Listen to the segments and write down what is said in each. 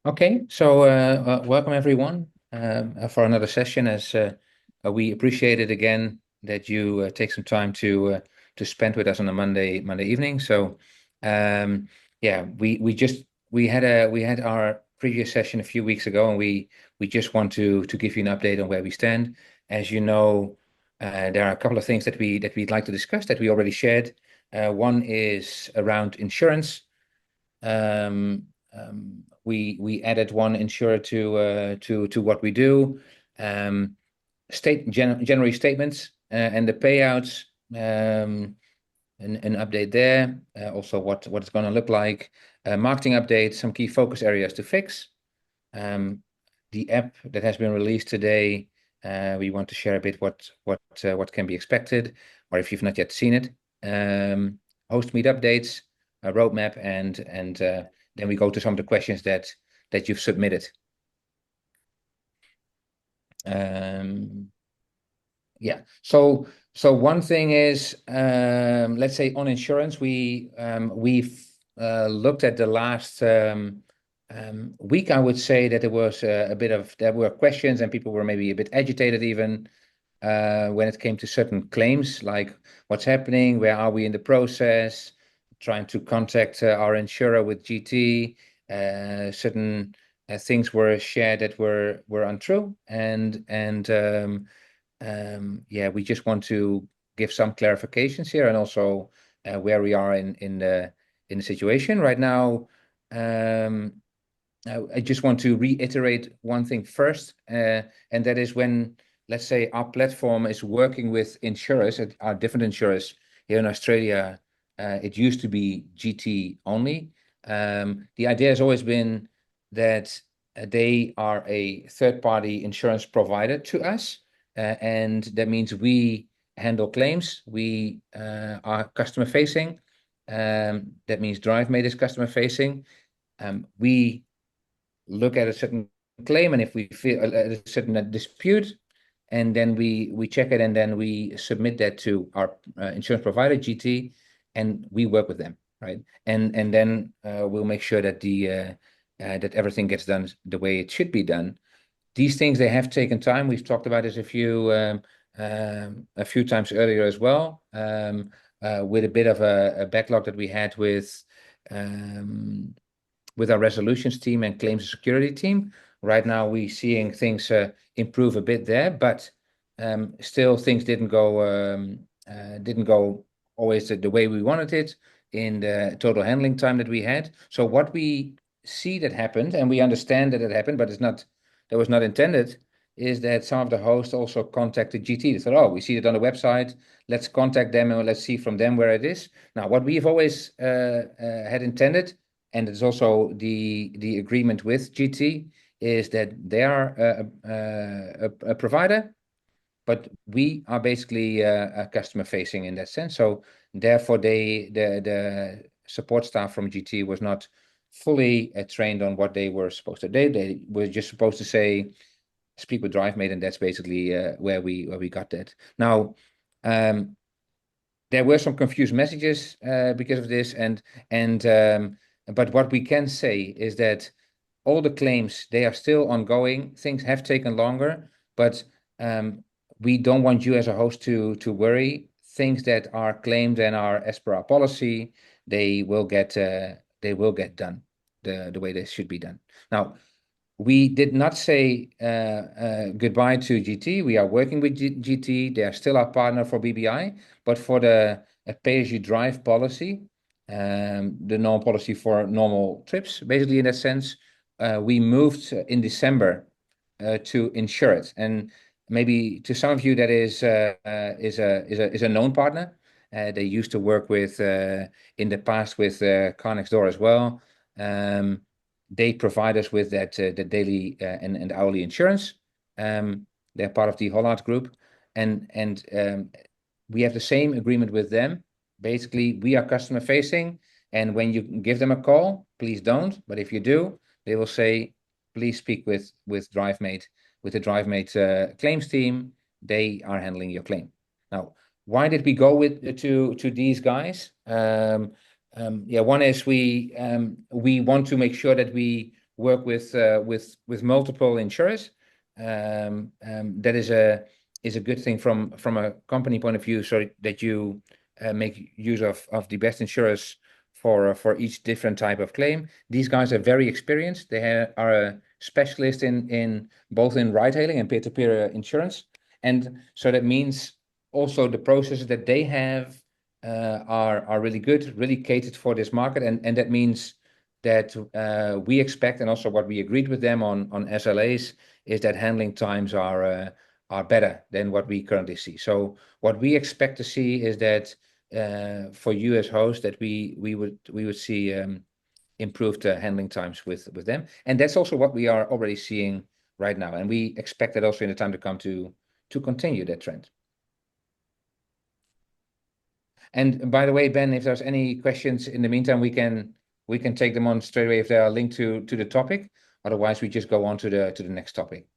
Okay, so welcome everyone for another session. As we appreciate it again that you take some time to spend with us on a Monday evening. So yeah, we had our previous session a few weeks ago, and we just want to give you an update on where we stand. As you know, there are a couple of things that we'd like to discuss that we already shared. One is around insurance. We added one insurer to what we do. January statements and the payouts. An update there. Also, what it's going to look like. Marketing update. Some key focus areas to fix. Um, the app that has been released today. We want to share a bit what can be expected, or if you've not yet seen it. Host meet updates, a roadmap, and then we go to some of the questions that you've submitted. Um, yeah. So one thing is, let's say on insurance, we've looked at the last week. I would say that there were questions and people were maybe a bit agitated even when it came to certain claims, like what's happening, where are we in the process, trying to contact our insurer with GT. Certain things were shared that were untrue, and yeah, we just want to give some clarifications here, and also where we are in the situation right now. Um, I just want to reiterate one thing first, and that is when, let's say, our platform is working with insurers, our different insurers here in Australia. It used to be GT only. The idea has always been that they are a third-party insurance provider to us, and that means we handle claims. We are customer facing. That means DriveMate is customer facing. We look at a certain claim, and if we feel a certain dispute, and then we check it, and then we submit that to our insurance provider, GT, and we work with them, right? And then we'll make sure that that everything gets done the way it should be done. These things, they have taken time. We've talked about this a few times earlier as well, with a bit of a backlog that we had um, with our resolutions team and claims and security team. Right now, we're seeing things improve a bit there, but still things didn't go always the way we wanted it in the total handling time that we had. So what we see that happened, and we understand that it happened, but that was not intended, is that some of the hosts also contacted GT. They thought, oh, we see it on the website. Let's contact them and let's see from them where it is. Now, what we've always had intended, and it's also the agreement with GT, is that they are a provider, but we are basically a customer facing in that sense. So therefore, the support staff from GT was not fully trained on what they were supposed to do. They were just supposed to say, speak with DriveMate, and that's basically where we got that. Now, um, there were some confused messages because of this, and but what we can say is that all the claims, they are still ongoing. Things have taken longer, but we don't want you as a host to worry. Things that are claimed and are as per our policy, they will get done the way they should be done. Now, we did not say goodbye to GT. We are working with GT. They are still our partner for BBI, but for the pay-as-you-drive policy, the normal policy for normal trips, basically in that sense, we moved in December to Insuret. And maybe to some of you, that is a known partner. They used to work with in the past with Car Next Door as well. Um, they provide us with that the daily and hourly insurance. They're part of the Hollard Group, and we have the same agreement with them. Basically, we are customer facing, and when you give them a call, please don't. But if you do, they will say, please speak with DriveMate, with the DriveMate claims team. They are handling your claim. Now, why did we go with to these guys? Yeah, one is we want to make sure that we work with multiple insurers. That is a good thing from a company point of view, so that you make use of the best insurers for each different type of claim. These guys are very experienced. They are a specialist in both in ride-hailing and peer-to-peer insurance, and so that means also the processes that they have are really good, really catered for this market, and that means that we expect, and also what we agreed with them on SLAs, is that handling times are better than what we currently see. So what we expect to see is that for you as host, that we would see improved handling times with them, and that's also what we are already seeing right now, and we expect that also in the time to come to continue that trend. And by the way, Ben, if there's any questions in the meantime, we can take them on straight away if they are linked to the topic. Otherwise, we just go on to the next topic.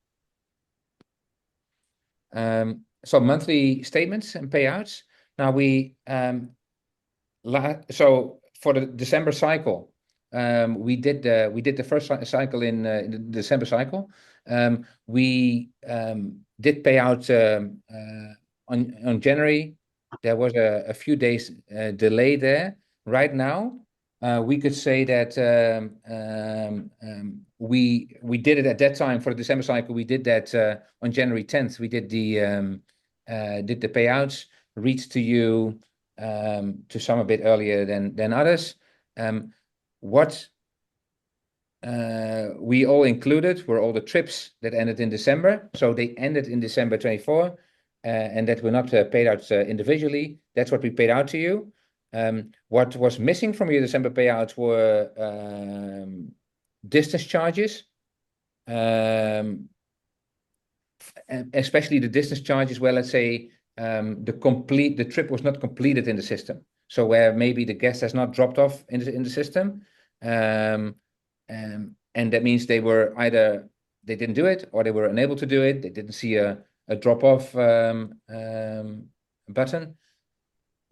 So monthly statements and payouts. Now so for the December cycle, we did the first cycle in the December cycle. We did pay out on January. There was a few days delay there. Right now, we could say that we did it at that time for the December cycle. We did that on January 10th. We did the payouts, reached to you to some a bit earlier than others. What we all included were all the trips that ended in December. So they ended in December 24, and that were not paid out individually. That's what we paid out to you. What was missing from your December payouts were distance charges, especially the distance charges where, let's say, the trip was not completed in the system. So where maybe the guest has not dropped off in the system, and that means they were either they didn't do it or they were unable to do it. They didn't see a drop off button.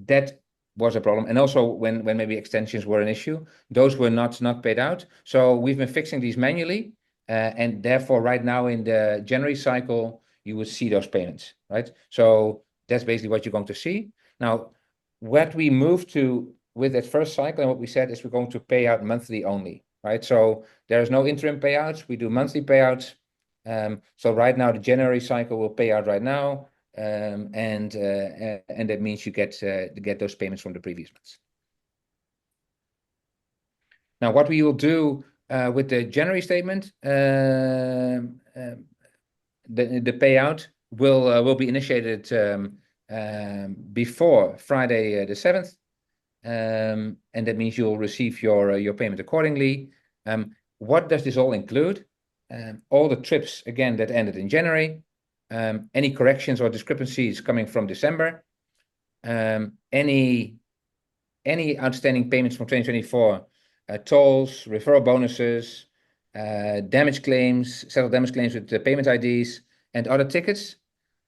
That was a problem, and also when maybe extensions were an issue, those were not paid out. So we've been fixing these manually, and therefore right now in the January cycle you would see those payments, right? So that's basically what you're going to see. Now, what we moved to with that first cycle and what we said is we're going to pay out monthly only, right? So there's no interim payouts. We do monthly payouts. So right now the January cycle will pay out right now, and that means you get those payments from the previous months. Now, what we will do with the January statement, the payout will be initiated before Friday the 7th, and that means you'll receive your payment accordingly. What does this all include? All the trips again that ended in January, any corrections or discrepancies coming from December, any outstanding payments from 2024, tolls, referral bonuses, damage claims, settled damage claims with the payment IDs, and other tickets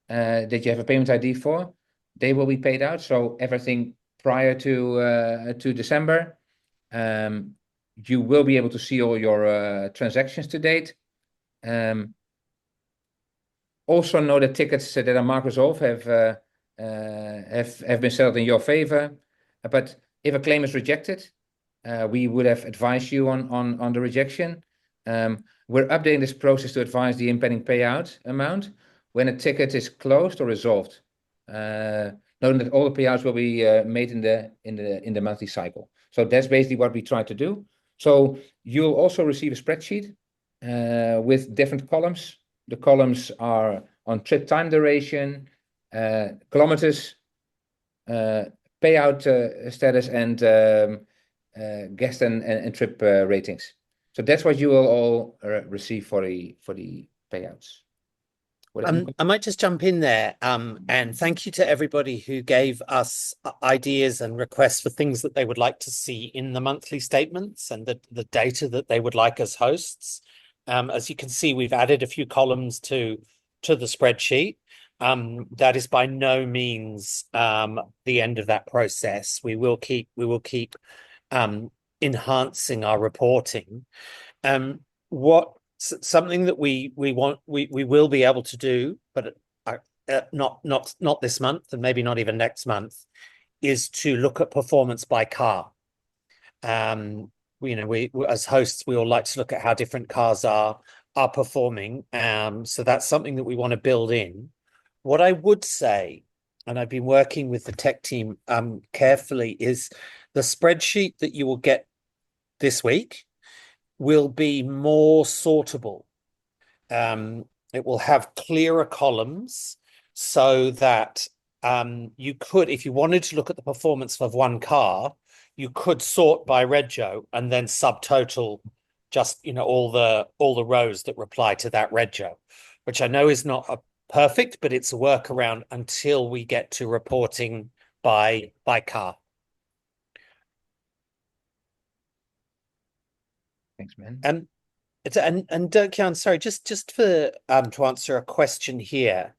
that you have a payment ID for, they will be paid out. So everything prior to December, you will be able to see all your transactions to date. Also know that tickets that are marked resolved have been settled in your favor. But if a claim is rejected, we would have advised you on the rejection. We're updating this process to advise the impending payout amount when a ticket is closed or resolved, knowing that all the payouts will be made in the monthly cycle. So that's basically what we try to do. So you'll also receive a spreadsheet with different columns. The columns are on trip time duration, kilometers, payout status, and guest and trip ratings. So that's what you will all receive for the payouts. I might just jump in there, and thank you to everybody who gave us ideas and requests for things that they would like to see in the monthly statements and the data that they would like as hosts. As you can see, we've added a few columns to the spreadsheet. That is by no means the end of that process. We will keep enhancing our reporting. something that we will be able to do, but not this month, and maybe not even next month, is to look at performance by car. We as hosts, we all like to look at how different cars are performing. So that's something that we want to build in. What I would say, and I've been working with the tech team carefully, is the spreadsheet that you will get this week will be more sortable. It will have clearer columns so that you could, if you wanted to look at the performance of one car, you could sort by rego and then subtotal just all the rows that reply to that rego, which I know is not a perfect, but it's a workaround until we get to reporting by car. Thanks, man. And Kian, sorry, just for to answer a question here,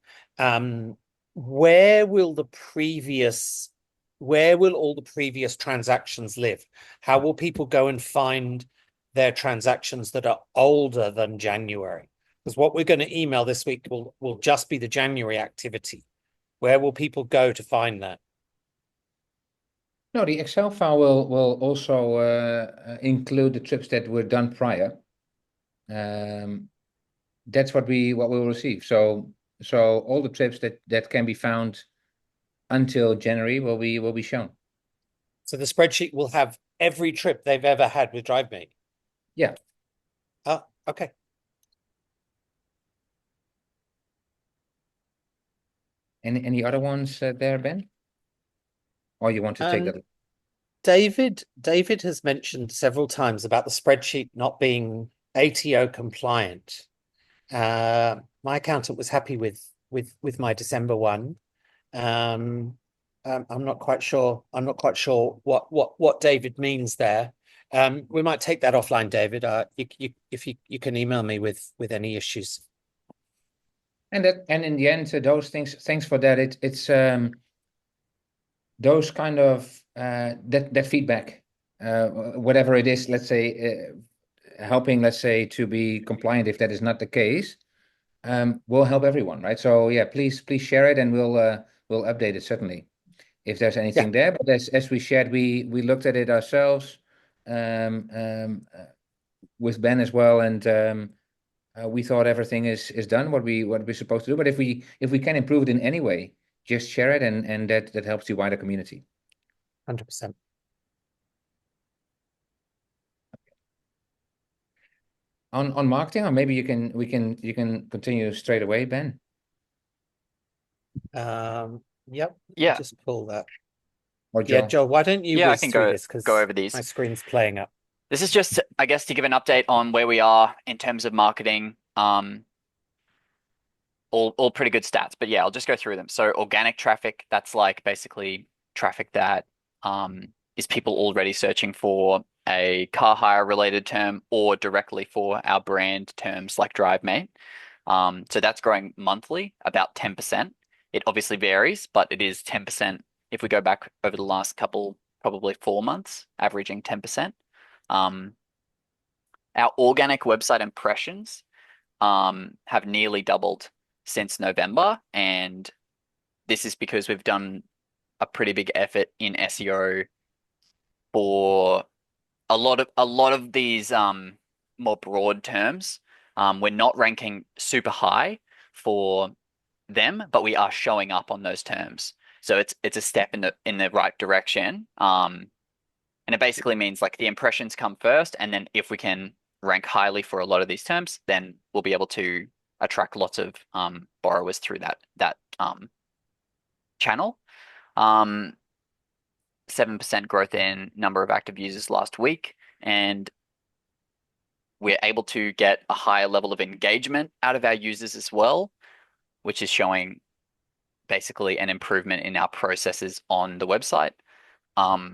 where will all the previous transactions live? How will people go and find their transactions that are older than January? Because what we're going to email this week will just be the January activity. Where will people go to find that? No, the Excel file will also include the trips that were done prior. That's what we'll receive. So all the trips that can be found until January will be shown. So the spreadsheet will have every trip they've ever had with DriveMate. Yeah. Oh, okay. Any other ones there, Ben? Or you want to take that? David has mentioned several times about the spreadsheet not being ATO compliant. My accountant was happy with my December one. I'm not quite sure. I'm not quite sure what David means there. We might take that offline, David. If you can email me with any issues. And in the end, those things. Thanks for that. It's those kind of that feedback, whatever it is. Let's say helping, let's say, to be compliant. If that is not the case, will help everyone, right? So yeah, please share it, and we'll update it certainly if there's anything there. But as we shared, we looked at it ourselves with Ben as well, and we thought everything is done what we're supposed to do. But if we can improve it in any way, just share it, and that helps the wider community. 100%. On marketing, or maybe you can continue straight away, Ben. Yep. Yeah. Just pull that. Or Yeah, Joe. Joe, why don't you I whiz can through go this because over these. my screen's playing up. This is just, I guess, to give an update on where we are in terms of marketing. All pretty good stats, but yeah, I'll just go through them. So organic traffic, that's like basically traffic that is people already searching for a car hire related term or directly for our brand terms like DriveMate. So that's growing monthly about 10%. It obviously varies, but it is 10% if we go back over the last couple, probably 4 months, averaging 10%. Our organic website impressions have nearly doubled since November, and this is because we've done a pretty big effort in SEO for a lot of these more broad terms. We're not ranking super high for them, but we are showing up on those terms. So it's a step in the right direction. And it basically means like the impressions come first, and then if we can rank highly for a lot of these terms, then we'll be able to attract lots of borrowers through that channel. 7% growth in number of active users last week, and we're able to get a higher level of engagement out of our users as well, which is showing basically an improvement in our processes on the website. Our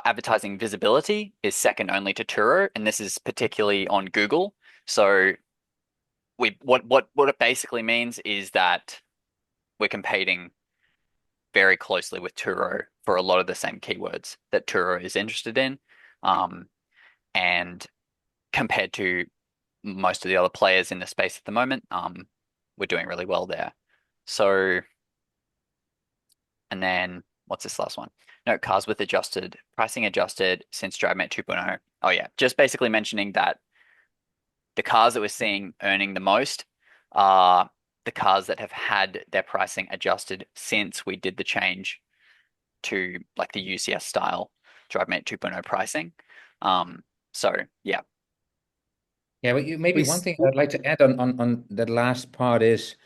advertising visibility is second only to Turo, and this is particularly on Google. So what it basically means is that we're competing very closely with Turo for a lot of the same keywords that Turo is interested in. and compared to most of the other players in the space at the moment, we're doing really well there. So, and then what's this last one? No, cars with adjusted pricing adjusted since DriveMate 2.0. Oh yeah, just basically mentioning that the cars that we're seeing earning the most are the cars that have had their pricing adjusted since we did the change to like the UCS style DriveMate 2.0 pricing. So yeah. Yeah, but maybe one thing I'd like to add on that last part is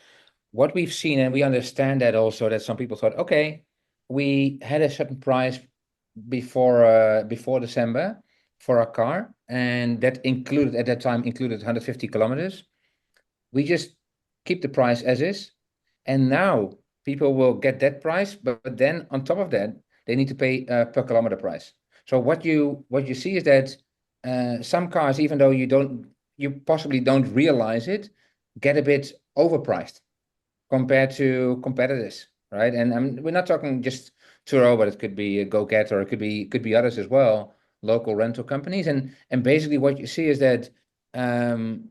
what we've seen, and we understand that also that some people thought, okay, we had a certain price before December for our car, and that included at that time 150 kilometers. We just keep the price as is, and now people will get that price, but then on top of that, they need to pay per kilometer price. So what you see is that some cars, even though you possibly don't realize it, get a bit overpriced compared to competitors, right? And we're not talking just Turo, but it could be a GoGet, or it could be others as well, local rental companies. And basically what you see is that um,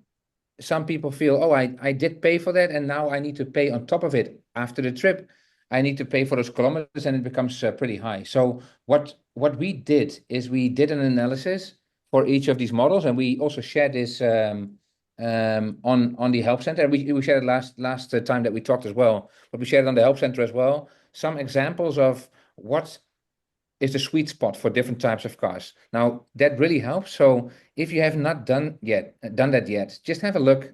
some people feel, oh, I did pay for that, and now I need to pay on top of it after the trip. I need to pay for those kilometers, and it becomes pretty high. So what we did is we did an analysis for each of these models, and we also shared this on the help center. We shared it last time that we talked as well, but we shared it on the help center as well. Some examples of what is the sweet spot for different types of cars. Now that really helps. So if you have not done that yet, just have a look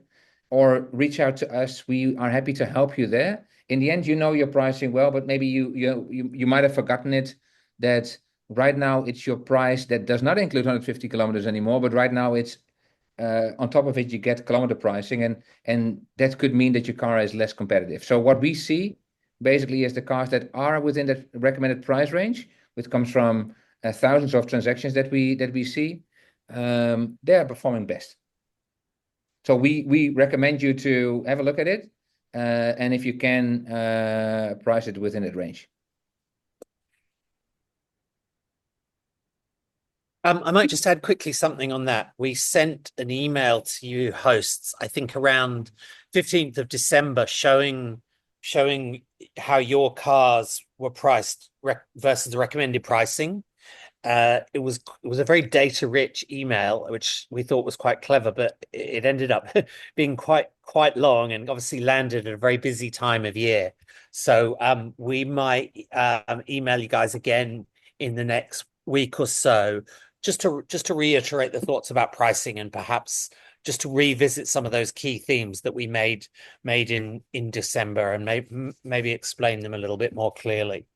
or reach out to us. We are happy to help you there. In the end, you know your pricing well, but maybe you might have forgotten it, that right now it's your price that does not include 150 kilometers anymore, but right now it's on top of it, you get kilometer pricing, and that could mean that your car is less competitive. So what we see basically is the cars that are within that recommended price range, which comes from thousands of transactions that we see, they are performing best. So we recommend you to have a look at it, and if you can, price it within that range. I might just add quickly something on that. We sent an email to you hosts, I think around 15th of December, showing how your cars were priced versus the recommended pricing. It was a very data rich email, which we thought was quite clever, but it ended up being quite long, and obviously landed at a very busy time of year. So we might email you guys again in the next week or so, just to reiterate the thoughts about pricing, and perhaps just to revisit some of those key themes that we made in December, and maybe explain them a little bit more clearly.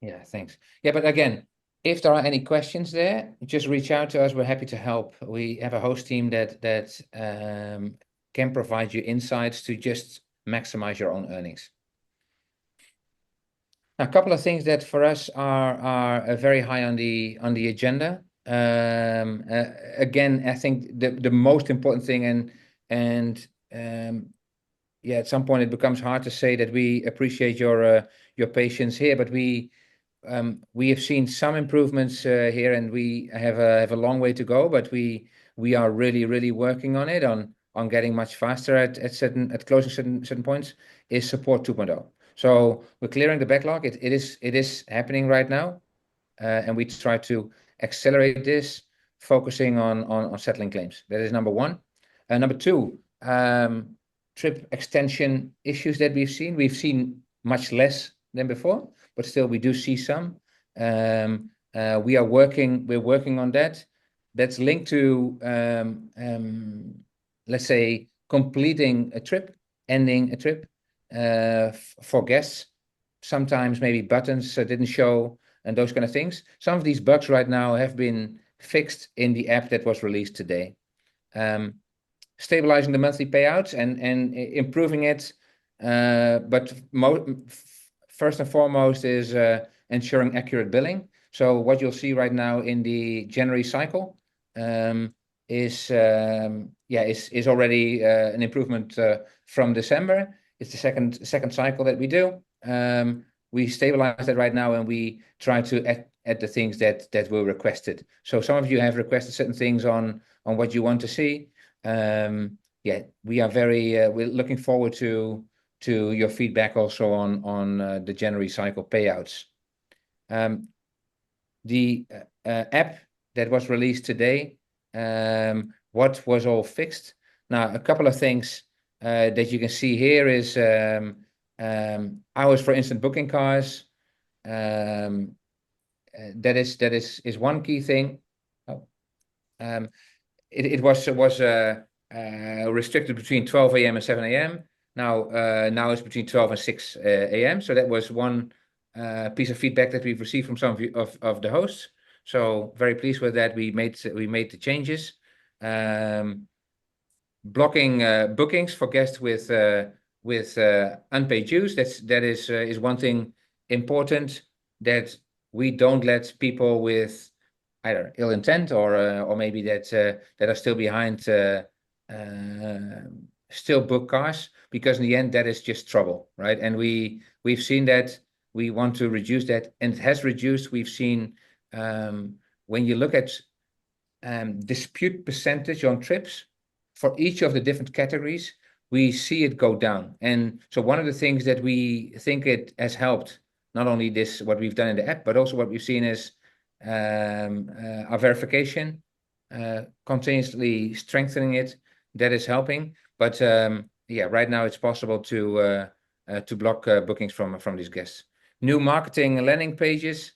Yeah, thanks. Yeah, but again, if there are any questions there, just reach out to us. We're happy to help. We have a host team that can provide you insights to just maximize your own earnings. A couple of things that for us are very high on the agenda. Again, I think the most important thing, and yeah, at some point it becomes hard to say that we appreciate your patience here, but we have seen some improvements here, and we have a long way to go, but we are really working on it, on getting much faster at closing certain points, is support 2.0. So we're clearing the backlog. It is happening right now, and we try to accelerate this, focusing on settling claims. That is number one. Number two, trip extension issues that we've seen. We've seen much less than before, but still we do see some. We're working on that. That's linked to let's say completing a trip, ending a trip for guests. Sometimes maybe buttons didn't show and those kind of things. Some of these bugs right now have been fixed in the app that was released today. Stabilizing the monthly payouts and improving it, but first and foremost is ensuring accurate billing. So what you'll see right now in the January cycle is already an improvement from December. It's the second cycle that we do. We stabilize that right now, and we try to at the things that were requested. So some of you have requested certain things on what you want to see. Yeah, we are we're looking forward to your feedback also on the January cycle payouts. The app that was released today, what was all fixed? Now, a couple of things that you can see here is hours for instant booking cars. That is one key thing. Oh. It was restricted between 12 a.m. and 7 a.m. Now it's between 12 and 6 a.m. So that was one piece of feedback that we've received from some of you, of the hosts. So very pleased with that. We made the changes. Blocking bookings for guests with unpaid dues. That is one thing important, that we don't let people with either ill intent or maybe that are still behind still book cars, because in the end that is just trouble, right? And we've seen that. We want to reduce that, and it has reduced. We've seen when you look at dispute percentage on trips for each of the different categories, we see it go down. And so one of the things that we think it has helped, not only this, what we've done in the app, but also what we've seen is our verification, continuously strengthening it. That is helping. But yeah, right now it's possible to block bookings from these guests. New marketing landing pages.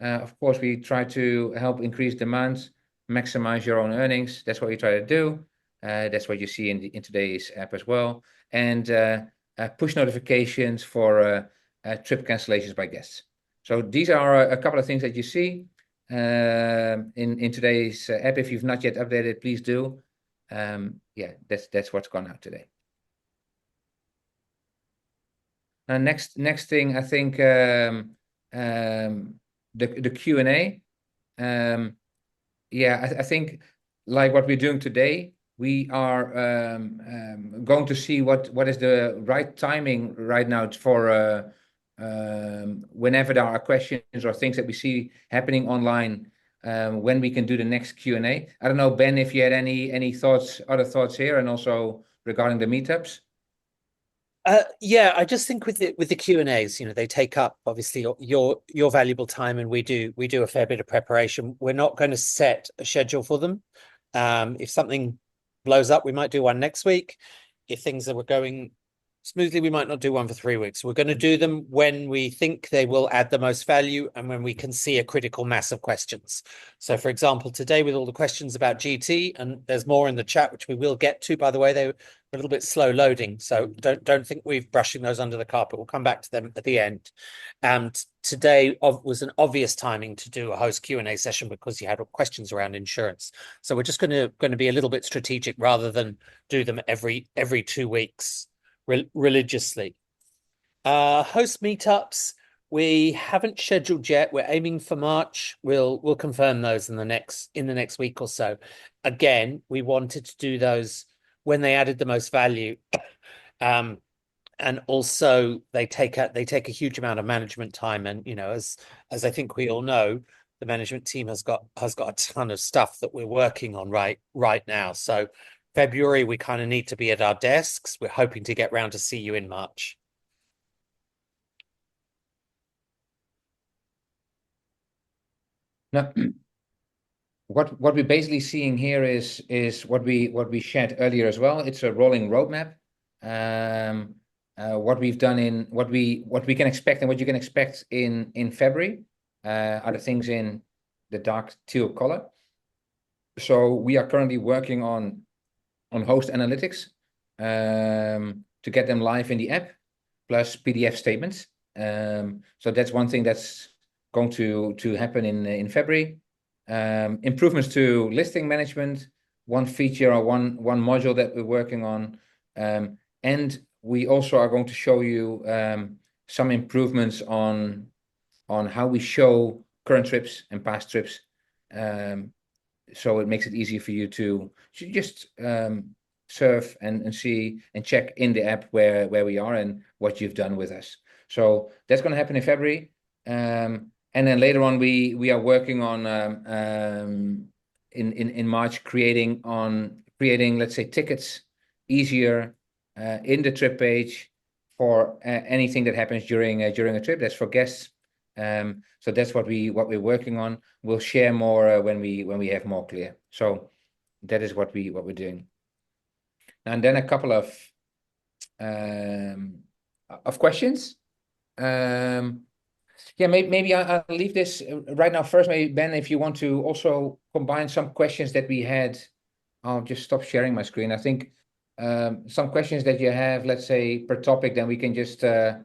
Of course, we try to help increase demand, maximize your own earnings. That's what we try to do. That's what you see in today's app as well. And push notifications for trip cancellations by guests. So these are a couple of things that you see in today's app. If you've not yet updated, please do. Yeah, that's what's gone out today. Now, next thing, I think the Q&A. Yeah, I think like what we're doing today, we are going to see what is the right timing right now for whenever there are questions or things that we see happening online, when we can do the next Q&A. I don't know, Ben, if you had any thoughts, other thoughts here, and also regarding the meetups. Yeah, I just think with the Q&As, they take up obviously your valuable time, and we do a fair bit of preparation. We're not going to set a schedule for them. If something blows up, we might do one next week. If things were going smoothly, we might not do one for 3 weeks. We're going to do them when we think they will add the most value and when we can see a critical mass of questions. So, for example, today with all the questions about GT, and there's more in the chat, which we will get to, by the way, they were a little bit slow loading. So don't think we're brushing those under the carpet. We'll come back to them at the end. And today was an obvious timing to do a host Q&A session because you had questions around insurance. So we're just going to be a little bit strategic rather than do them every 2 weeks. Religiously. Host meetups, we haven't scheduled yet. We're aiming for March. We'll confirm those in the next week or so. Again, we wanted to do those when they added the most value, and also they take a huge amount of management time. And as I think we all know, the management team has got a ton of stuff that we're working on right now. So February, we kind of need to be at our desks. We're hoping to get round to see you in March. Now, what we're basically seeing here is what we shared earlier as well. It's a rolling roadmap. What we've done what we can expect and what you can expect in February are the things in the dark teal color. So we are currently working on host analytics to get them live in the app, plus PDF statements. So that's one thing that's going to happen in February. Improvements to listing management, one feature or one module that we're working on. And we also are going to show you some improvements on how we show current trips and past trips. So it makes it easier for you to just surf and see and check in the app where we are and what you've done with us. So that's going to happen in February. And then later on, we are working on in March creating, let's say, tickets easier in the trip page for anything that happens during a trip. That's for guests. So that's what we're working on. We'll share more when we have more clear. So that is what we're doing. And then a couple of questions. Yeah, maybe I'll leave this right now first. Maybe Ben, if you want to also combine some questions that we had, I'll just stop sharing my screen. I think some questions that you have, let's say per topic, then we can just then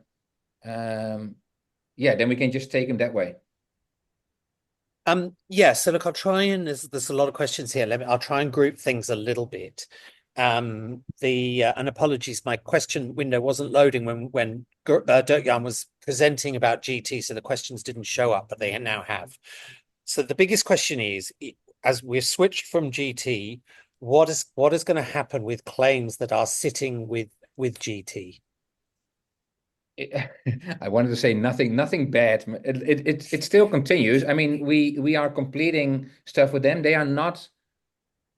we can just take them that way. Yeah, so look, I'll try and there's a lot of questions here. I'll try and group things a little bit. And apologies, my question window wasn't loading when Dirk-Jan was presenting about GT, so the questions didn't show up, but they now have. So the biggest question is, as we've switched from GT, what is going to happen with claims that are sitting with GT? I wanted to say nothing bad. It still continues. I mean, we are completing stuff with them. They are not.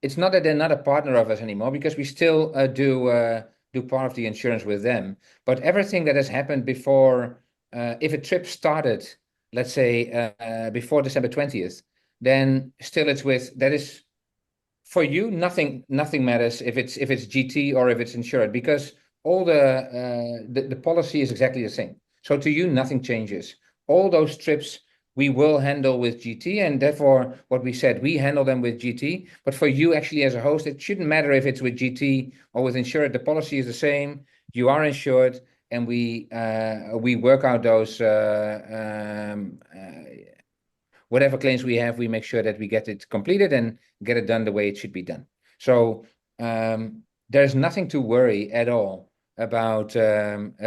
It's not that they're not a partner of us anymore, because we still do part of the insurance with them. But everything that has happened before, if a trip started, let's say before December 20th, then still it's with that is for you. Nothing matters if it's GT or if it's insured, because all the policy is exactly the same. So to you, nothing changes. All those trips we will handle with GT, and therefore what we said, we handle them with GT. But for you, actually, as a host, it shouldn't matter if it's with GT or with Insuret. The policy is the same. You are insured, and we work out those whatever claims we have. We make sure that we get it completed and get it done the way it should be done. So there's nothing to worry at all about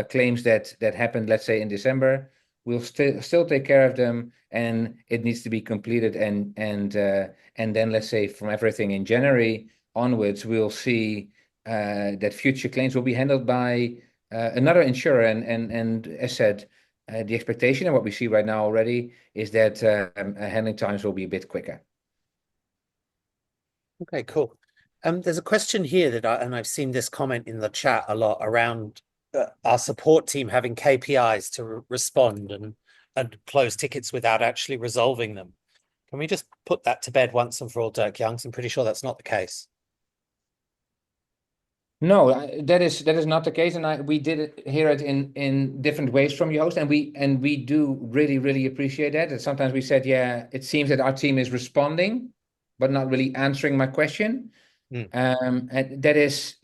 claims that happened, let's say in December. We'll still take care of them, and it needs to be completed. And then let's say from everything in January onwards, we'll see that future claims will be handled by another insurer. And as said, the expectation and what we see right now already is that handling times will be a bit quicker. Okay, cool. There's a question here that I've seen this comment in the chat a lot around our support team having KPIs to respond and close tickets without actually resolving them. Can we just put that to bed once and for all, Dirk-Jan? I'm pretty sure that's not the case. No, that is not the case, and we did hear it in different ways from you, host, and we do really appreciate that. And sometimes we said, yeah, it seems that our team is responding, but not really answering my question. And that is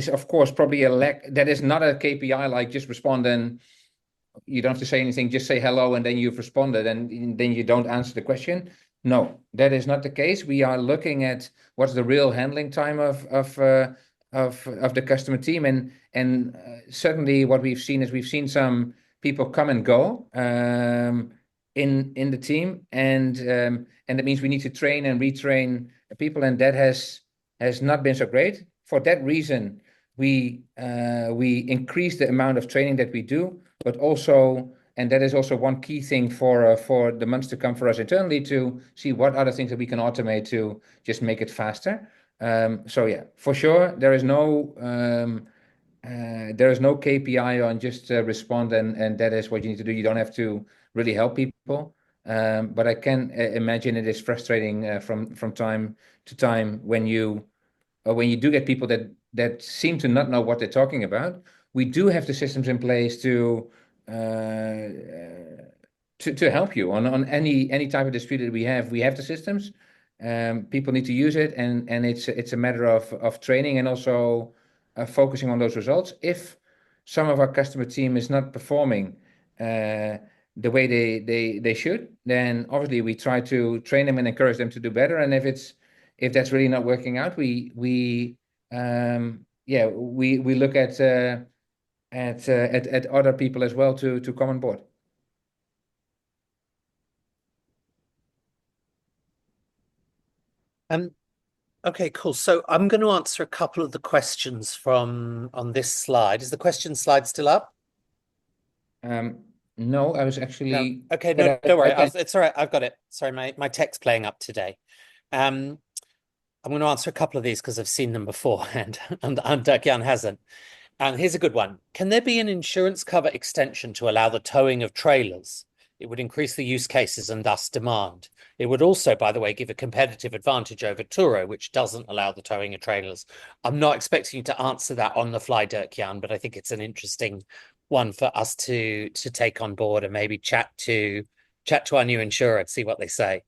of course probably a lack. That is not a KPI like just respond and you don't have to say anything. Just say hello, and then you've responded, and then you don't answer the question. No, that is not the case. We are looking at what's the real handling time of the customer team, and certainly what we've seen is we've seen some people come and go in the team, and that means we need to train and retrain people, and that has not been so great. For that reason, we increase the amount of training that we do, but also. And that is also one key thing for the months to come for us internally, to see what other things that we can automate to just make it faster. So yeah, for sure, there is no KPI on just respond, and that is what you need to do. You don't have to really help people. But I can imagine it is frustrating from time to time when you do get people that seem to not know what they're talking about. We do have the systems in place to help you on any type of dispute that we have. We have the systems. People need to use it, and it's a matter of training and also focusing on those results. If some of our customer team is not performing the way they should, then obviously we try to train them and encourage them to do better. And if that's really not working out, we look at other people as well to come on board. Okay, cool. So I'm going to answer a couple of the questions from on this slide. Is the question slide still up? No, I was No. actually, Okay, but no, don't I worry. can. It's all right. I've got it. Sorry, my tech's playing up today. Um, I'm going to answer a couple of these because I've seen them beforehand, and Dirk-Jan hasn't. And here's a good one. Can there be an insurance cover extension to allow the towing of trailers? It would increase the use cases and thus demand. It would also, by the way, give a competitive advantage over Turo, which doesn't allow the towing of trailers. I'm not expecting you to answer that on the fly, Dirk-Jan, but I think it's an interesting one for us to take on board and maybe chat to our new insurer and see what they say.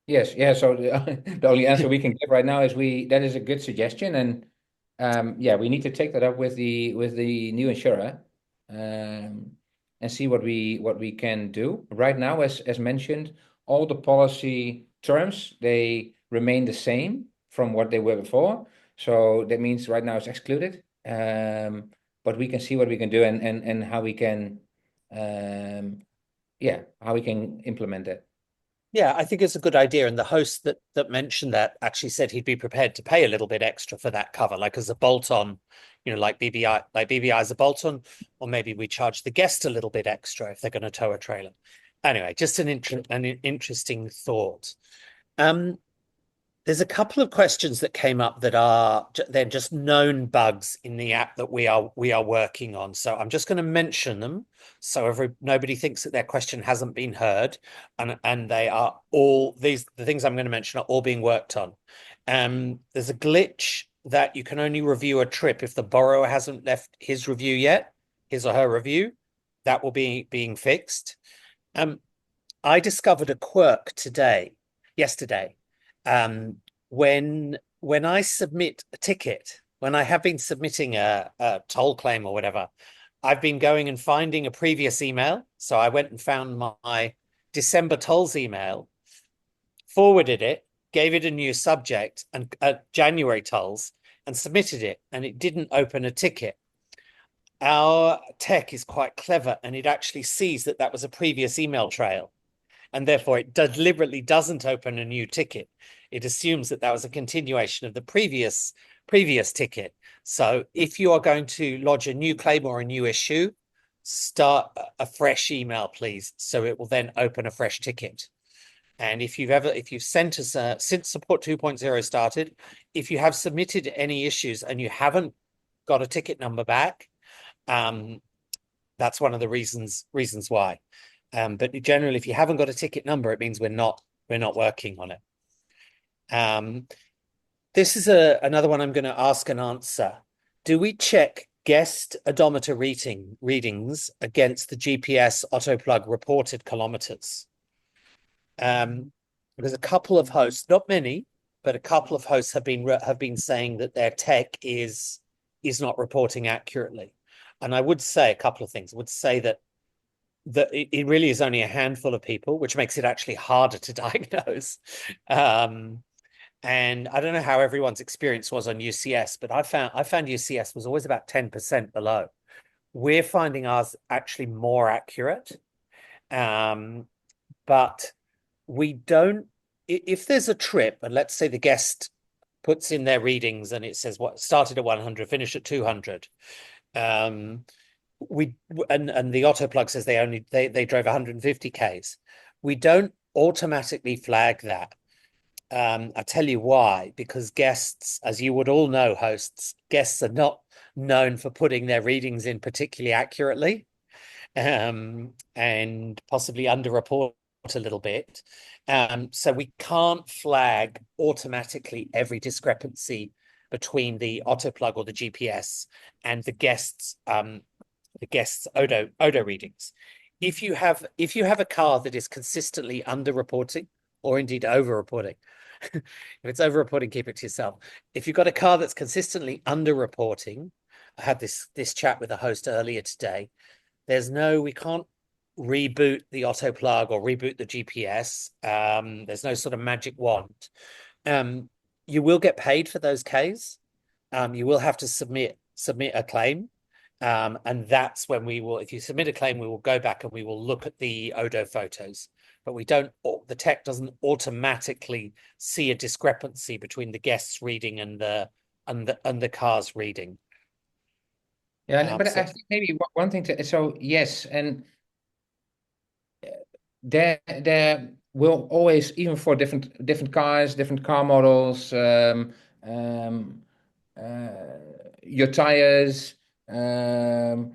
Yes, yeah. So the only answer we can give right now is that is a good suggestion, and yeah, we need to take that up with the new insurer, and see what we can do. Right now, as mentioned, all the policy terms, they remain the same from what they were before. So that means right now it's excluded. But we can see what we can do, and how we can, yeah, how we can implement it. Yeah, I think it's a good idea. And the host that mentioned that actually said he'd be prepared to pay a little bit extra for that cover, like as a bolt-on, like BBI as a bolt-on, or maybe we charge the guest a little bit extra if they're going to tow a trailer. Anyway, just an interesting thought. Um, there's a couple of questions that came up that they're just known bugs in the app that we are working on. So I'm just going to mention them so nobody thinks that their question hasn't been heard, and they are all the things I'm going to mention are all being worked on. There's a glitch that you can only review a trip if the borrower hasn't left his review yet, his or her review. That will be being fixed. I discovered a quirk yesterday, when I submit a ticket, when I have been submitting a toll claim or whatever, I've been going and finding a previous email. So I went and found my December tolls email, forwarded it, gave it a new subject and January tolls, and submitted it, and it didn't open a ticket. Our tech is quite clever, and it actually sees that was a previous email trail, and therefore it deliberately doesn't open a new ticket. It assumes that was a continuation of the previous ticket. So if you are going to lodge a new claim or a new issue, start a fresh email, please, so it will then open a fresh ticket. And if you've sent us since support 2.0 started, if you have submitted any issues and you haven't got a ticket number back, that's one of the reasons why. But generally, if you haven't got a ticket number, it means we're not working on it. This is another one I'm going to ask and answer. Do we check guest odometer readings against the GPS autoplug reported kilometers? Because a couple of hosts, not many, but a couple of hosts have been saying that their tech is not reporting accurately. And I would say a couple of things. I would say that it really is only a handful of people, which makes it actually harder to diagnose. And I don't know how everyone's experience was on UCS, but I found UCS was always about 10% below. We're finding ours actually more accurate. But we don't, if there's a trip, and let's say the guest puts in their readings and it says what started at 100, finished at 200. We and the autoplug says they drove 150 Ks. We don't automatically flag that. I tell you why, because guests, as you would all know, hosts, guests are not known for putting their readings in particularly accurately, and possibly underreport a little bit. So we can't flag automatically every discrepancy between the autoplug or the GPS and the guests' Odo readings. If you have a car that is consistently underreporting or indeed overreporting, if it's overreporting, keep it to yourself. If you've got a car that's consistently underreporting, I had this chat with a host earlier today. We can't reboot the autoplug or reboot the GPS. There's no sort of magic wand. You will get paid for those Ks. You will have to submit a claim. And that's when if you submit a claim, we will go back and we will look at the Odo photos. But the tech doesn't automatically see a discrepancy between the guest's reading and the car's reading. Yeah, but So I think maybe one thing to so yes, and there will always, even for different cars, different car models, um, uh, your tires, and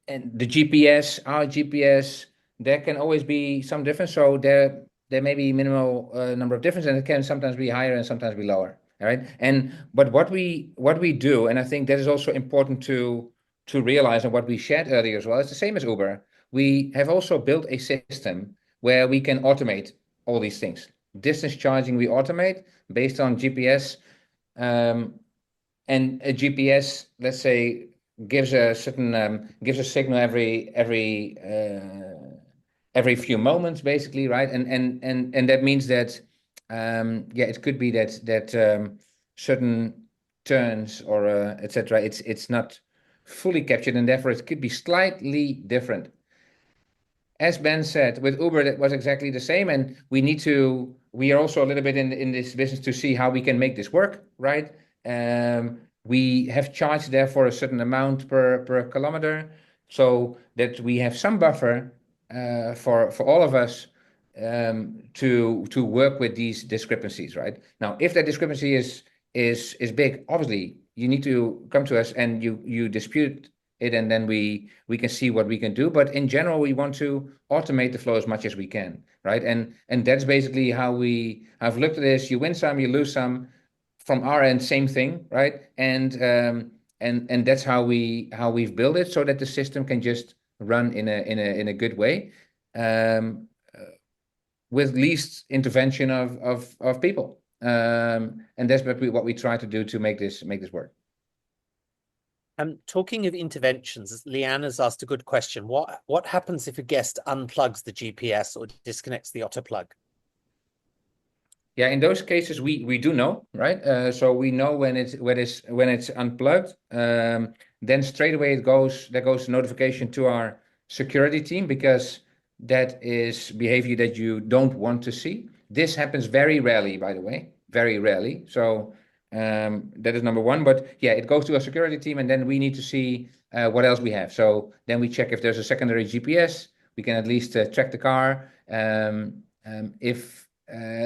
the GPS, our GPS, there can always be some difference. So there may be minimal number of difference, and it can sometimes be higher and sometimes be lower. All right. And but what we do, and I think that is also important to realize, and what we shared earlier as well, it's the same as Uber. We have also built a system where we can automate all these things. Distance charging we automate based on GPS. Um, and a GPS, let's say, gives a signal every few moments, basically, right? And that means that yeah, it could be that certain turns or etc. It's not fully captured, and therefore it could be slightly different. As Ben said, with Uber, that was exactly the same. And we are also a little bit in this business to see how we can make this work, right? We have charged therefore a certain amount per kilometer so that we have some buffer for all of us to work with these discrepancies, right? Now, if that discrepancy is big, obviously you need to come to us and you dispute it, and then we can see what we can do. But in general, we want to automate the flow as much as we can, right? And that's basically how we have looked at this. You win some, you lose some. From our end, same thing, right? And that's how we've built it so that the system can just run in a good way, um, with least intervention of people. And that's what we try to do to make this work. talking of interventions, Leanna's asked a good question. What happens if a guest unplugs the GPS or disconnects the auto plug? Yeah, in those cases, we do know, right? So we know when it's unplugged. Then straight away there goes notification to our security team, because that is behavior that you don't want to see. This happens very rarely, by the way, very rarely. So that is number one. But yeah, it goes to our security team, and then we need to see what else we have. So then we check if there's a secondary GPS. We can at least track the car. If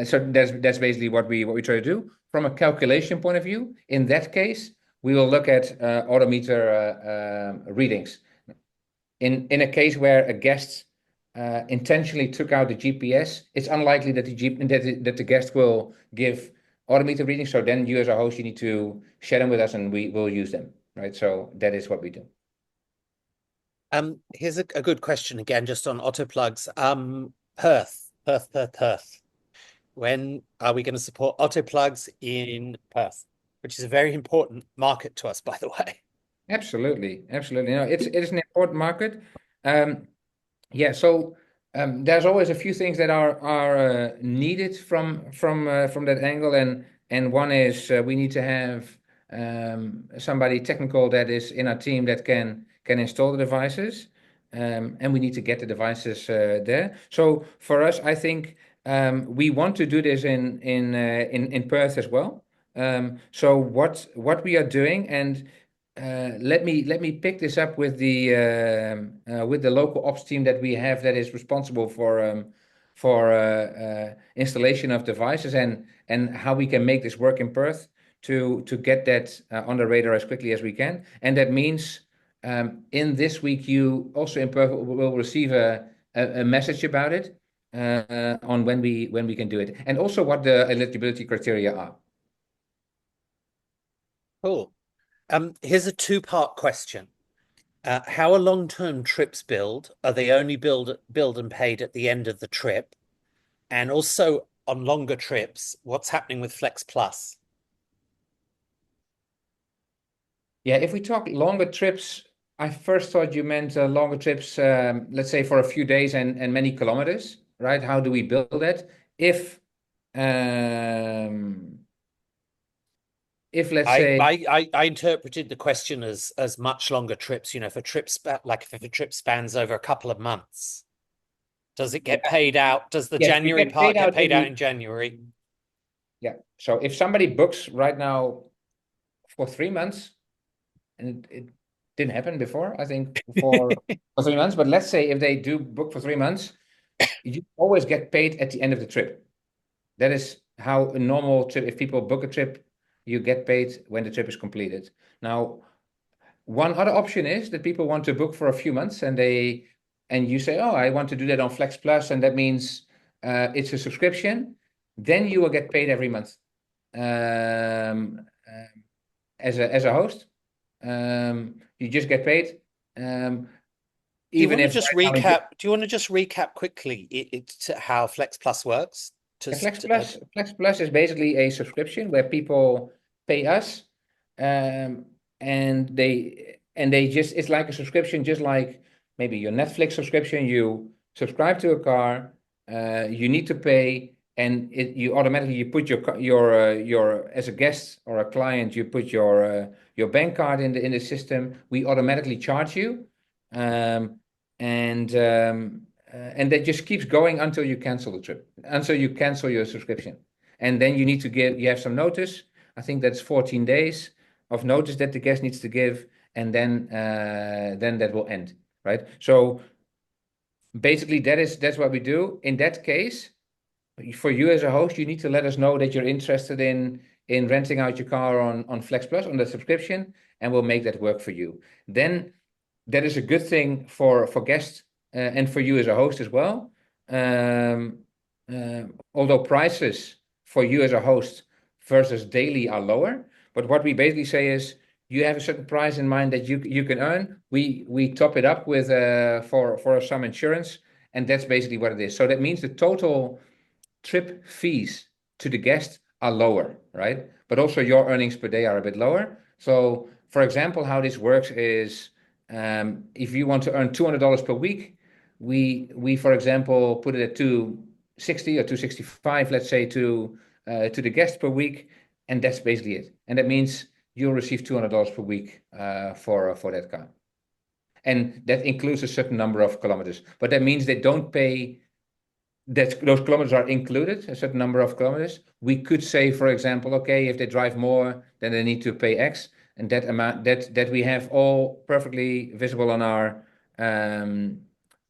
So that's basically what we try to do. From a calculation point of view, in that case, we will look at odometer readings. In a case where a guest intentionally took out the GPS, it's unlikely that the guest will give odometer readings. So then you as a host, you need to share them with us, and we will use them, right? So that is what we do. Here's a good question again, just on auto plugs. Perth. When are we going to support auto plugs in Perth, which is a very important market to us, by the way? Absolutely. No, it is an important market. Yeah, so there's always a few things that are needed from that angle, and one is we need to have somebody technical that is in our team that can install the devices, and we need to get the devices there. So for us, I think we want to do this in Perth as well. So what we are doing, and let me pick this up with the local ops team that we have that is responsible for installation of devices, and how we can make this work in Perth to get that on the radar as quickly as we can. And that means in this week you also in Perth will receive a message about it, on when we can do it, and also what the eligibility criteria are. Cool. Here's a two-part question. How are long-term trips billed? Are they only billed and paid at the end of the trip? And also on longer trips, what's happening with Flex Plus? Yeah, if we talk longer trips, I first thought you meant longer trips, let's say for a few days and many kilometers, right? How do we build that? Um, if let's say, I interpreted the question as much longer trips, if a trip spans over a couple of months, does it get paid out? Does the yes, we January get part paid get out paid out in January? yeah. So if somebody books right now for 3 months, and it didn't happen before, I think, for 3 months. But let's say if they do book for 3 months, you always get paid at the end of the trip. That is how a normal trip, if people book a trip, you get paid when the trip is completed. Now, one other option is that people want to book for a few months and you say, oh, I want to do that on Flex Plus, and that means it's a subscription. Then you will get paid every month as a host. You just get paid. Even if do you want to just recap quickly how Flex Plus works? Flex Plus is basically a subscription where people pay us, and they just, it's like a subscription, just like maybe your Netflix subscription. You subscribe to a car, you need to pay, and you automatically put your as a guest or a client, you put your bank card in the system. We automatically charge you, and that just keeps going until you cancel the trip, until you cancel your subscription. And then you have some notice. I think that's 14 days of notice that the guest needs to give, and then that will end, right? So basically that's what we do. In that case, for you as a host, you need to let us know that you're interested in renting out your car on Flex Plus, on the subscription, and we'll make that work for you. Then that is a good thing for guests, and for you as a host as well. Although prices for you as a host versus daily are lower, but what we basically say is you have a certain price in mind that you can earn. We top it up with for some insurance, and that's basically what it is. So that means the total trip fees to the guest are lower, right? But also your earnings per day are a bit lower. So, for example, how this works is, if you want to earn $200 per week, we for example put it at 260 or 265, let's say, to the guest per week, and that's basically it. And that means you'll receive $200 per week for that car, and that includes a certain number of kilometers. But that means they don't pay. That those kilometers are included, a certain number of kilometers. We could say, for example, okay, if they drive more, then they need to pay X, and that amount that we have all perfectly visible on our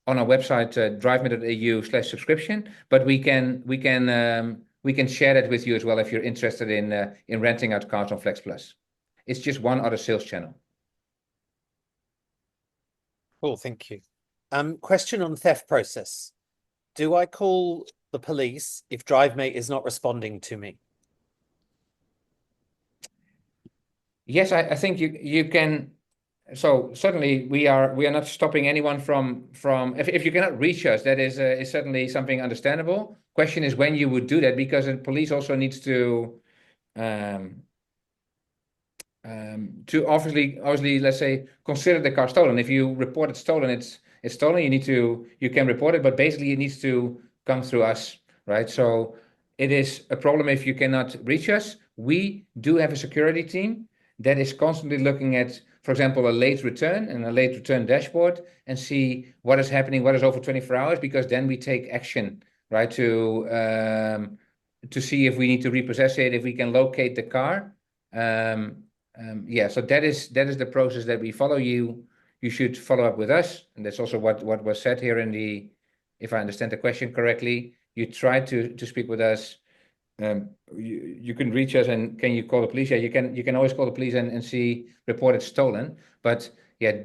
website, driveme.eu/subscription. But we can share that with you as well if you're interested in renting out cars on Flex Plus. It's just one other sales channel. Cool, thank you. Question on theft process. Do I call the police if DriveMate is not responding to me? Yes, I think you can. So certainly we are not stopping anyone from if you cannot reach us, that is certainly something understandable. Question is when you would do that, because the police also needs to obviously, let's say, consider the car stolen. If you report it stolen, it's stolen. You can report it, but basically it needs to come through us, right? So it is a problem if you cannot reach us. We do have a security team that is constantly looking at, for example, a late return and a late return dashboard, and see what is happening, what is over 24 hours, because then we take action, right, to see if we need to repossess it, if we can locate the car. Yeah, so that is the process that we follow. You should follow up with us, and that's also what was said here in the, if I understand the question correctly, you try to speak with us. You can reach us, and can you call the police? Yeah, you can always call the police and see report it stolen. But yeah,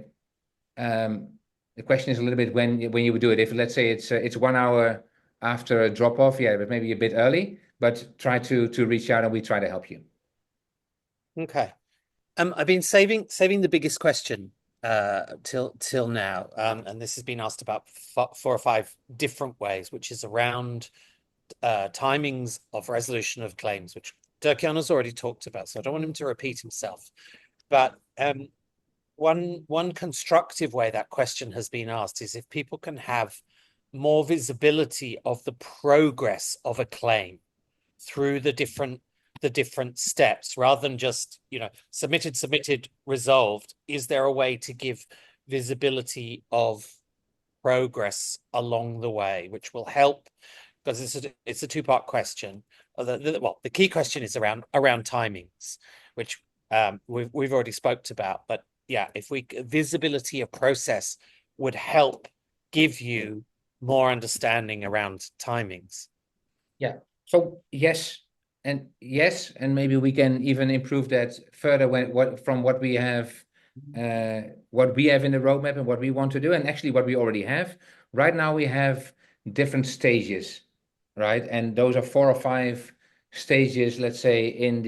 the question is a little bit when you would do it. If, let's say, it's 1 hour after a drop off, yeah, but maybe a bit early. But try to reach out, and we try to help you. Okay. I've been saving the biggest question till now, and this has been asked about 4 or 5 different ways, which is around timings of resolution of claims, which Dirk-Jan has already talked about, so I don't want him to repeat himself. But one constructive way that question has been asked is if people can have more visibility of the progress of a claim through the different steps, rather than just, submitted, resolved. Is there a way to give visibility of progress along the way, which will help? Because it's a 2-part question. The key question is around timings, which we've already spoke about. But visibility of process would help give you more understanding around timings. Yeah. So yes, and maybe we can even improve that further from what we have in the roadmap and what we want to do, and actually what we already have. Right now we have different stages, right? And those are 4 or 5 stages, let's say, in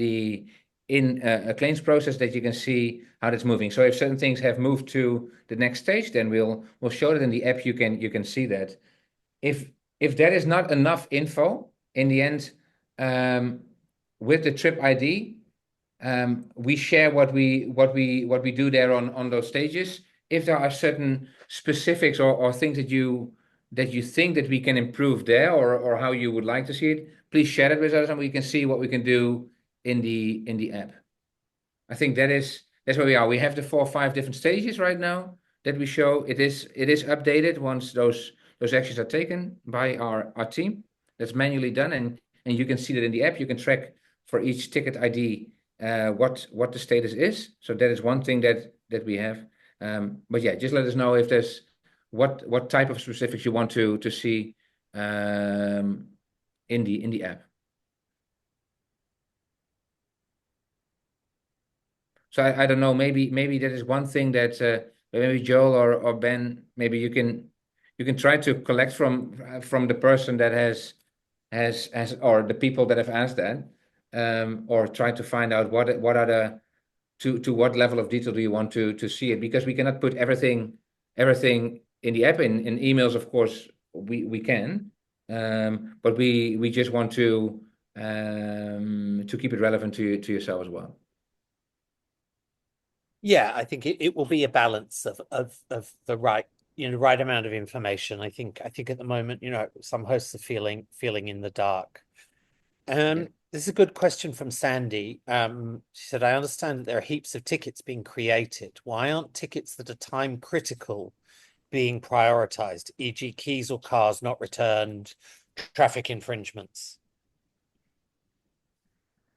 a claims process that you can see how that's moving. So if certain things have moved to the next stage, then we'll show that in the app. You can see that. If that is not enough info in the end, with the trip ID, we share what we do there on those stages. If there are certain specifics or things that you think that we can improve there, or how you would like to see it, please share it with us, and we can see what we can do in the app. I think that's where we are. We have the 4 or 5 different stages right now that we show. It is updated once those actions are taken by our team. That's manually done, and you can see that in the app. You can track for each ticket ID what the status is. So that is one thing that we have. But yeah, just let us know if there's what type of specifics you want to see in the app. So I don't know, maybe that is one thing that maybe Joel or Ben, maybe you can try to collect from the person that has or the people that have asked that, or try to find out what are the to what level of detail do you want to see it, because we cannot put everything in the app. In emails, of course, we can, but we just want to keep it relevant to yourself as well. Yeah, I think it will be a balance of the right amount of information. I think at the moment, some hosts are feeling in the dark. Yeah. This is a good question from Sandy. She said, I understand that there are heaps of tickets being created. Why aren't tickets that are time critical being prioritized, e.g. keys or cars not returned, traffic infringements?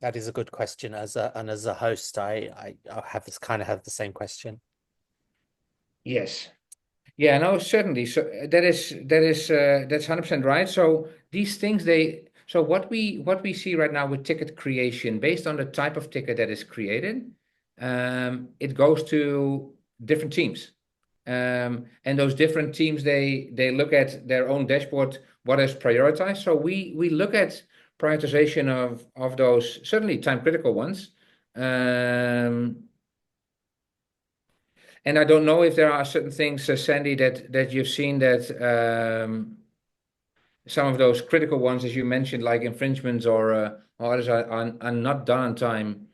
That is a good question. As a host, I have the same question. Yes. Yeah, no, certainly. So that's 100% right. So these things, so what we see right now with ticket creation, based on the type of ticket that is created, it goes to different teams. And those different teams, they look at their own dashboard, what is prioritized. So we look at prioritization of those certainly time critical ones. And I don't know if there are certain things, Sandy, that you've seen that some of those critical ones, as you mentioned, like infringements or others, are not done on time.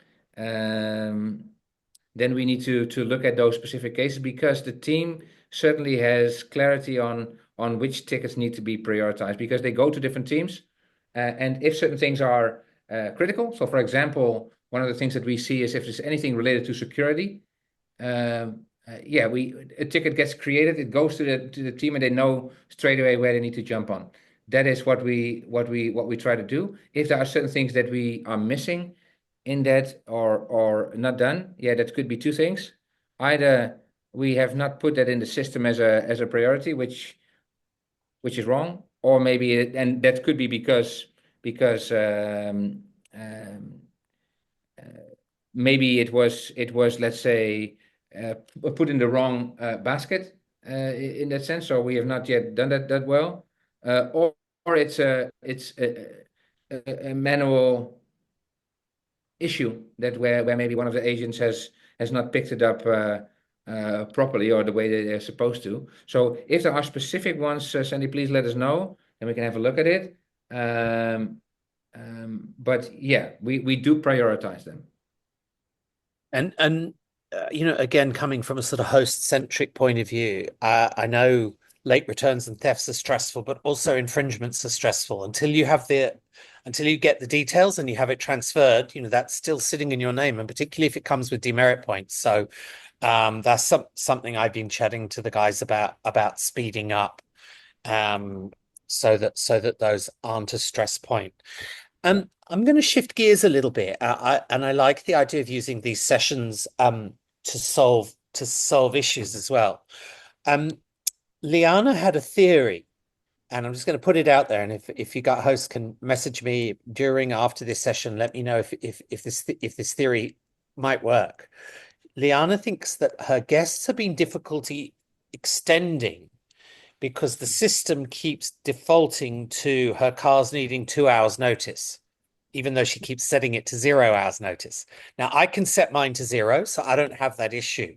Then we need to look at those specific cases, because the team certainly has clarity on which tickets need to be prioritized, because they go to different teams. And if certain things are critical, so for example, one of the things that we see is if there's anything related to security, a ticket gets created, it goes to the team, and they know straight away where they need to jump on. That is what we try to do. If there are certain things that we are missing in that, or not done, that could be two things. Either we have not put that in the system as a priority, which is wrong, or maybe and that could be because maybe it was, let's say, put in the wrong basket in that sense. So we have not yet done that well, or it's a manual issue that where maybe one of the agents has not picked it up properly, or the way that they're supposed to. So if there are specific ones, Sandy, please let us know, and we can have a look at it. But yeah, we do prioritize them. And again, coming from a sort of host-centric point of view, I know late returns and thefts are stressful, but also infringements are stressful. Until you get the details and you have it transferred, that's still sitting in your name, and particularly if it comes with demerit points. So that's something I've been chatting to the guys about speeding up, so that those aren't a stress point. I'm going to shift gears a little bit. I like the idea of using these sessions to solve to solve issues as well. Liana had a theory, and I'm just going to put it out there. And if you got hosts can message me during or after this session, let me know if this theory might work. Liana thinks that her guests have been difficulty extending because the system keeps defaulting to her cars needing 2 hours notice, even though she keeps setting it to 0 hours notice. Now, I can set mine to 0, so I don't have that issue.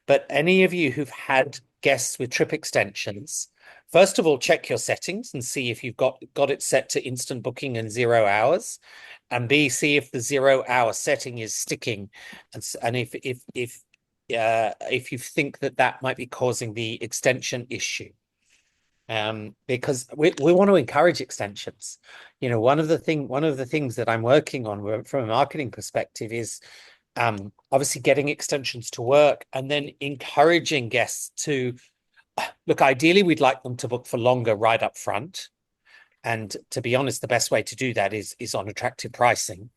But any of you who've had guests with trip extensions, first of all, check your settings and see if you've got it set to instant booking and 0 hours. And B, see if the 0 hour setting is sticking. And if you think that might be causing the extension issue. Because we want to encourage extensions. You know, one of the things that I'm working on from a marketing perspective is obviously getting extensions to work and then encouraging guests to look. Ideally, we'd like them to book for longer right up front. And to be honest, the best way to do that is on attractive pricing.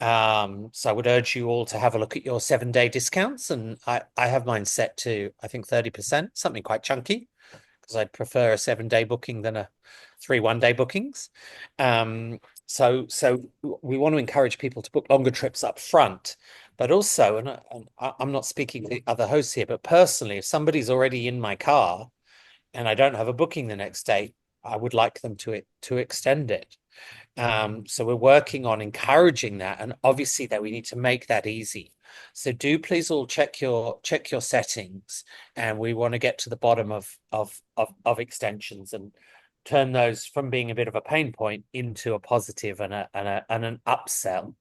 So I would urge you all to have a look at your 7-day discounts, and I have mine set to, I think, 30%, something quite chunky, because I'd prefer a 7-day booking than a 3 one-day bookings. So we want to encourage people to book longer trips up front, but also, and I'm not speaking to the other hosts here, but personally, if somebody's already in my car and I don't have a booking the next day, I would like them to extend it. So we're working on encouraging that, and obviously that we need to make that easy. So do please all check your settings, and we want to get to the bottom of extensions and turn those from being a bit of a pain point into a positive and an upsell.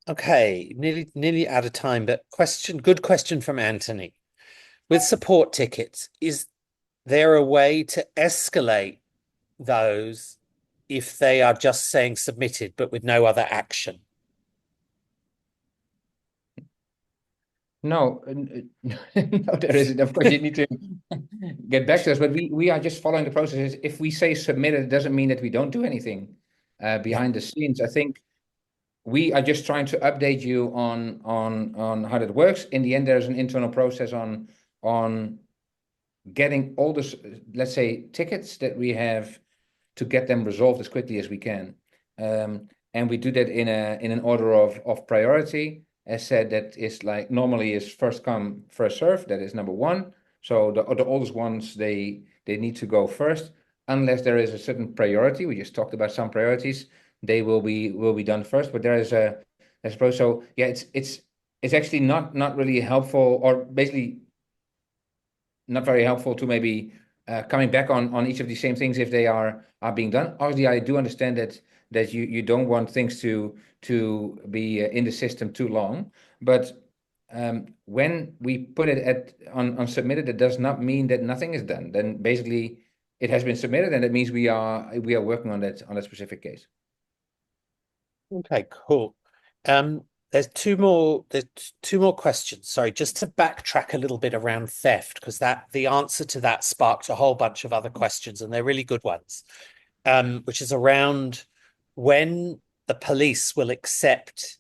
Okay, nearly out of time, but good question from Anthony. With support tickets, is there a way to escalate those if they are just saying submitted but with no other action? No, no, there isn't. Of course, you need to get back to us, but we are just following the process. If we say submitted, it doesn't mean that we don't do anything behind the scenes. I think we are just trying to update you on how that works. In the end, there's an internal process on getting all this, let's say, tickets that we have to get them resolved as quickly as we can. And we do that in an order of priority. As said, that is like normally is first come, first serve. That is number one. So the oldest ones, they need to go first, unless there is a certain priority. We just talked about some priorities. They will be done first. But there is a process. So yeah, it's actually not really helpful, or basically not very helpful to maybe coming back on each of these same things if they are being done. Obviously, I do understand that you don't want things to be in the system too long, but when we put it on submitted, it does not mean that nothing is done. Then basically it has been submitted, and it means we are working on that specific case. Okay, cool. There's two more questions. Sorry, just to backtrack a little bit around theft, because the answer to that sparked a whole bunch of other questions, and they're really good ones. Which is around when the police will accept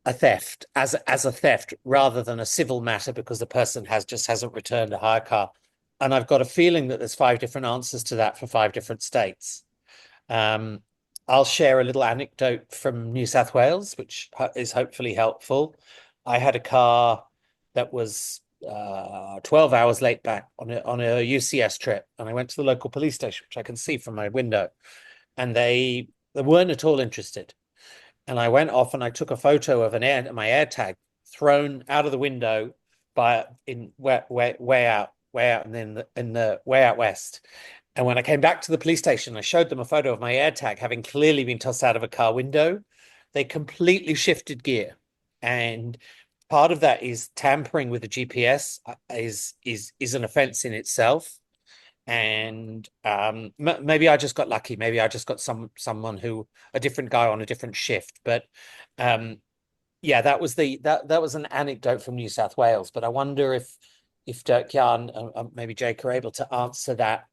a theft as a theft rather than a civil matter because the person hasn't returned a hire car. And I've got a feeling that there's 5 different answers to that for 5 different states. I'll share a little anecdote from New South Wales, which is hopefully helpful. I had a car that was 12 hours late back on a UCS trip, and I went to the local police station, which I can see from my window, and they weren't at all interested. And I went off and I took a photo of my AirTag thrown out of the window way out in the way out west. And when I came back to the police station, I showed them a photo of my AirTag having clearly been tossed out of a car window. They completely shifted gear. And part of that is tampering with the GPS is an offense in itself. And maybe I just got lucky. Maybe I just got someone a different guy on a different shift. But yeah, that was an anecdote from New South Wales. But I wonder if Dirk-Jan and maybe Jake are able to answer that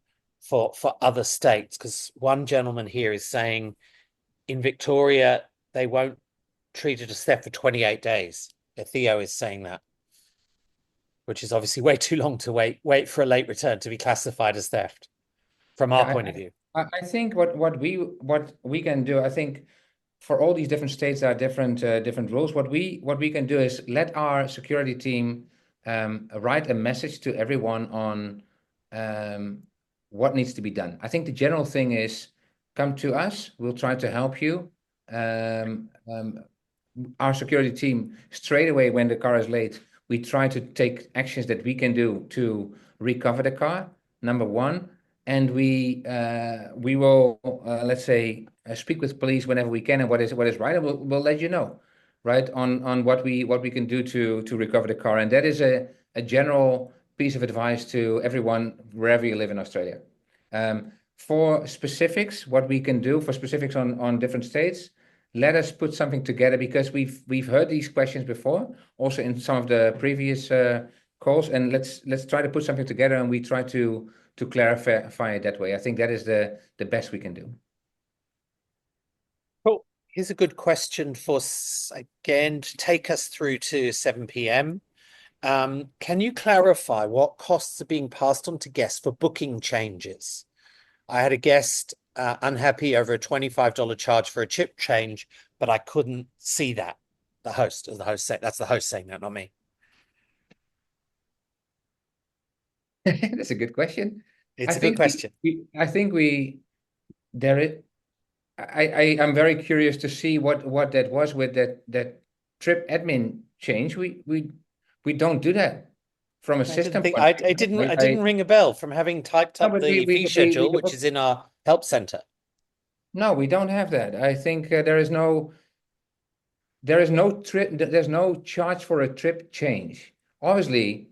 for other states, because one gentleman here is saying in Victoria they won't treated as theft for 28 days. Theo is saying that, which is obviously way too long to wait for a late return to be classified as theft from our point of view. I think what we can do, I think for all these different states there are different rules. What we can do is let our security team write a message to everyone on what needs to be done. I think the general thing is come to us. We'll try to help you. Our security team straight away when the car is late, we try to take actions that we can do to recover the car. Number one, and we will let's say speak with police whenever we can and what is right, and we'll let you know, right, on what we can do to recover the car, and that is a general piece of advice to everyone wherever you live in Australia. For specifics, what we can do for specifics on different states, let us put something together because we've heard these questions before, also in some of the previous calls, and let's try to put something together and we try to clarify it that way. I think that is the best we can do. Cool. Here's a good question for again to take us through to 7 p.m. Can you clarify what costs are being passed on to guests for booking changes? I had a guest unhappy over a $25 charge for a chip change, but I couldn't see that. The host said, that's the host saying that, not me. That's a good question. It's a good question. I think I'm very curious to see what that was with that trip admin change. We don't do that from a system point of view. It didn't ring a bell from having typed up the fee schedule, which is in our help center. No, we don't have that. I think there's no charge for a trip change. Obviously,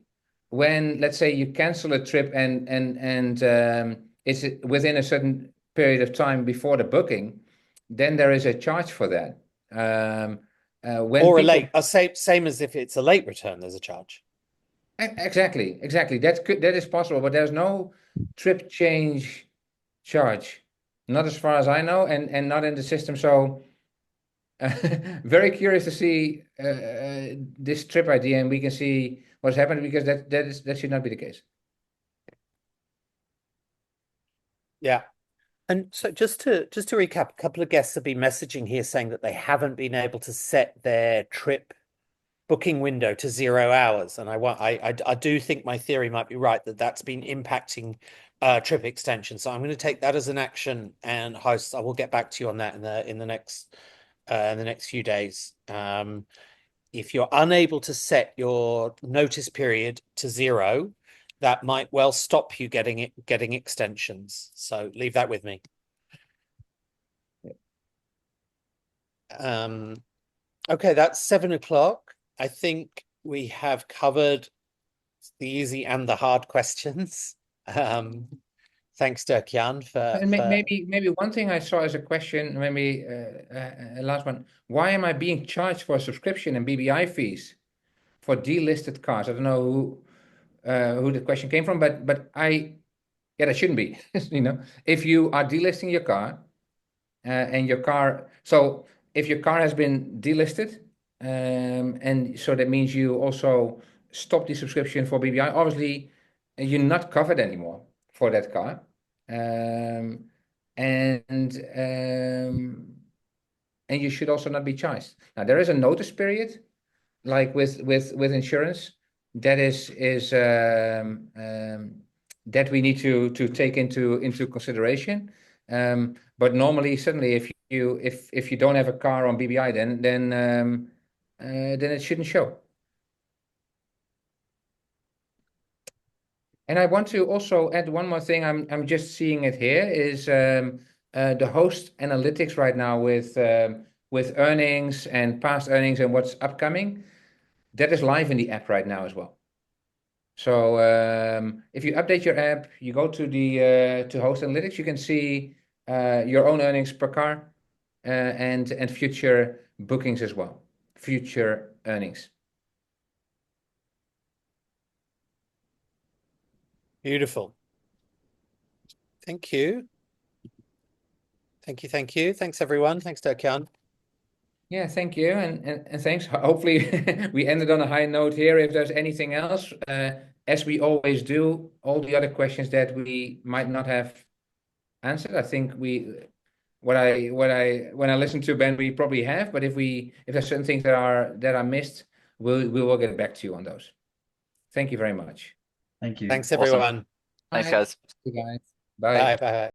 when let's say you cancel a trip and it's within a certain period of time before the booking, then there is a charge for that. Same as if it's a late return, there's a charge. Exactly. That is possible, but there's no trip change charge, not as far as I know, and not in the system. So very curious to see this trip idea, and we can see what's happened because that should not be the case. Yeah. And so just to recap, a couple of guests have been messaging here saying that they haven't been able to set their trip booking window to 0 hours, and I do think my theory might be right that that's been impacting trip extension. So I'm going to take that as an action, and hosts, I will get back to you on that in the next few days. If you're unable to set your notice period to 0, that might well stop you getting extensions. So leave that with me. Okay, that's 7 o'clock. I think we have covered the easy and the hard questions. Thanks, Dirk-Jan, for maybe one thing I saw as a question, maybe last one. Why am I being charged for subscription and BBI fees for delisted cars? I don't know who the question came from, but that shouldn't be. If you are delisting your car and your car, so if your car has been delisted, and so that means you also stop the subscription for BBI. Obviously, you're not covered anymore for that car, and you should also not be charged. Now there is a notice period, like with insurance, that is that we need to take into consideration. But normally, certainly, if you don't have a car on BBI, then it shouldn't show. And I want to also add one more thing. I'm just seeing it here is the host analytics right now with earnings and past earnings and what's upcoming. That is live in the app right now as well. So if you update your app, you go to the to host analytics, you can see your own earnings per car and future bookings as well, future earnings. Beautiful. Thank you. Thanks, everyone. Thanks, Dirk-Jan. Yeah, thank you, and thanks. Hopefully, we ended on a high note here. If there's anything else, as we always do, all the other questions that we might not have answered, I think when I listen to Ben, we probably have. But if there's certain things that are missed, we will get back to you on those. Thank you very much. Thank you. Thanks, Awesome. everyone. Thanks, Bye. guys. See you guys. Bye, Bye. bye.